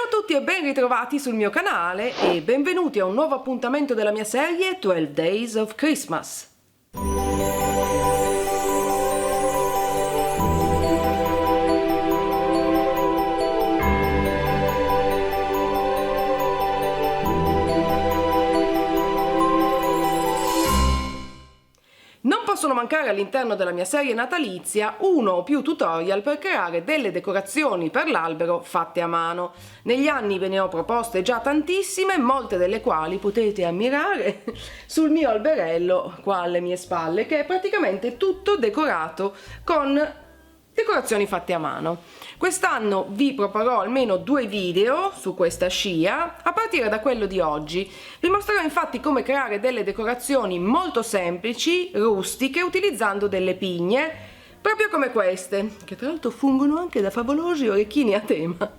a tutti e ben ritrovati sul mio canale e benvenuti a un nuovo appuntamento della mia serie 12 Days of Christmas. Non possono mancare all'interno della mia serie natalizia uno o più tutorial per creare delle decorazioni per l'albero fatte a mano. Negli anni ve ne ho proposte già tantissime, molte delle quali potete ammirare sul mio alberello qua alle mie spalle, che è praticamente tutto decorato con decorazioni fatte a mano. Quest'anno vi proporrò almeno 2 video su questa scia, a partire da quello di oggi. Vi mostrerò infatti come creare delle decorazioni molto semplici, rustiche, utilizzando delle pigne, proprio come queste, che tra l'altro fungono anche da favolosi orecchini a tema.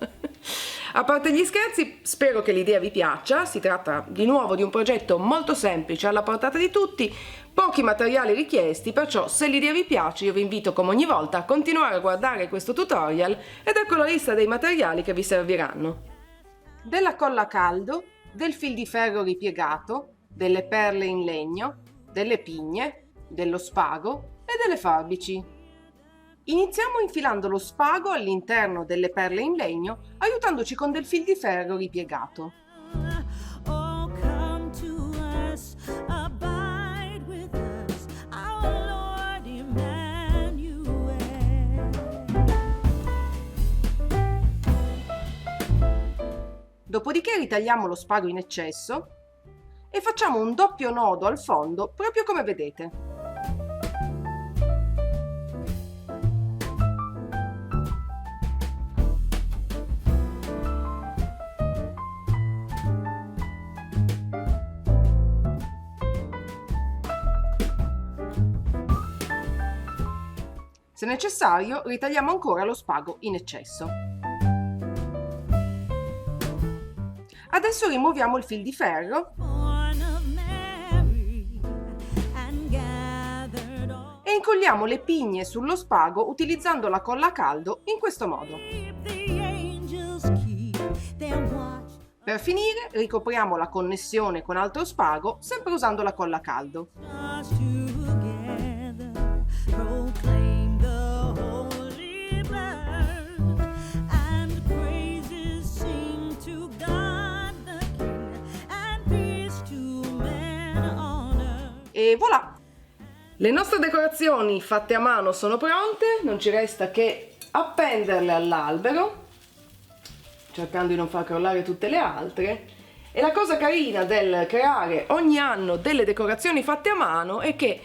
A parte gli scherzi, spero che l'idea vi piaccia. Si tratta di nuovo di un progetto molto semplice, alla portata di tutti, pochi materiali richiesti, perciò se l'idea vi piace io vi invito come ogni volta a continuare a guardare questo tutorial ed ecco la lista dei materiali che vi serviranno. Della colla a caldo, del fil di ferro ripiegato, delle perle in legno, delle pigne, dello spago e delle forbici. Iniziamo infilando lo spago all'interno delle perle in legno, aiutandoci con del fil di ferro ripiegato. Dopodiché ritagliamo lo spago in eccesso e facciamo un doppio nodo al fondo, proprio come vedete. Se necessario, ritagliamo ancora lo spago in eccesso. Adesso rimuoviamo il fil di ferro e incolliamo le pigne sullo spago utilizzando la colla a caldo in questo modo. Per finire, ricopriamo la connessione con altro spago, sempre usando la colla a caldo. E voilà! Le nostre decorazioni fatte a mano sono pronte, non ci resta che appenderle all'albero, cercando di non far crollare tutte le altre. E la cosa carina del creare ogni anno delle decorazioni fatte a mano è che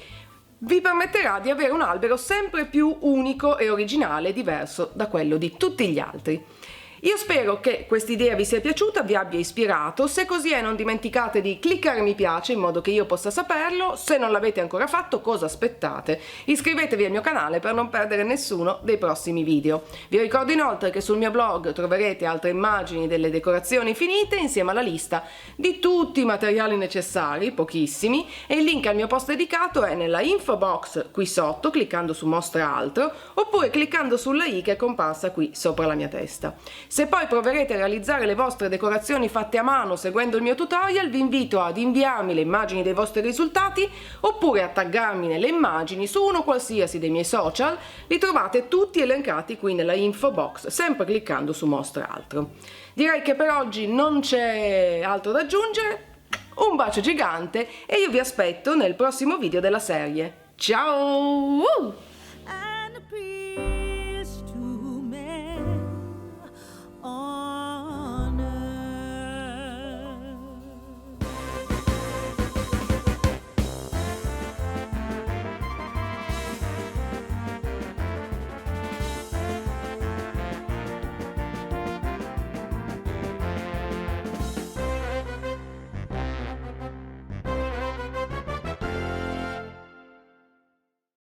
vi permetterà di avere un albero sempre più unico e originale, diverso da quello di tutti gli altri. Io spero che quest'idea vi sia piaciuta, vi abbia ispirato. Se così è, non dimenticate di cliccare mi piace in modo che io possa saperlo. Se non l'avete ancora fatto, cosa aspettate? Iscrivetevi al mio canale per non perdere nessuno dei prossimi video. Vi ricordo inoltre che sul mio blog troverete altre immagini delle decorazioni finite insieme alla lista di tutti i materiali necessari, pochissimi, e il link al mio post dedicato è nella info box qui sotto, cliccando su Mostra altro, oppure cliccando sulla i che è comparsa qui sopra la mia testa. Se poi proverete a realizzare le vostre decorazioni fatte a mano seguendo il mio tutorial, vi invito ad inviarmi le immagini dei vostri risultati oppure a taggarmi nelle immagini su uno qualsiasi dei miei social. Li trovate tutti elencati qui nella info box, sempre cliccando su Mostra altro. Direi che per oggi non c'è altro da aggiungere. Un bacio gigante e io vi aspetto nel prossimo video della serie. Ciao!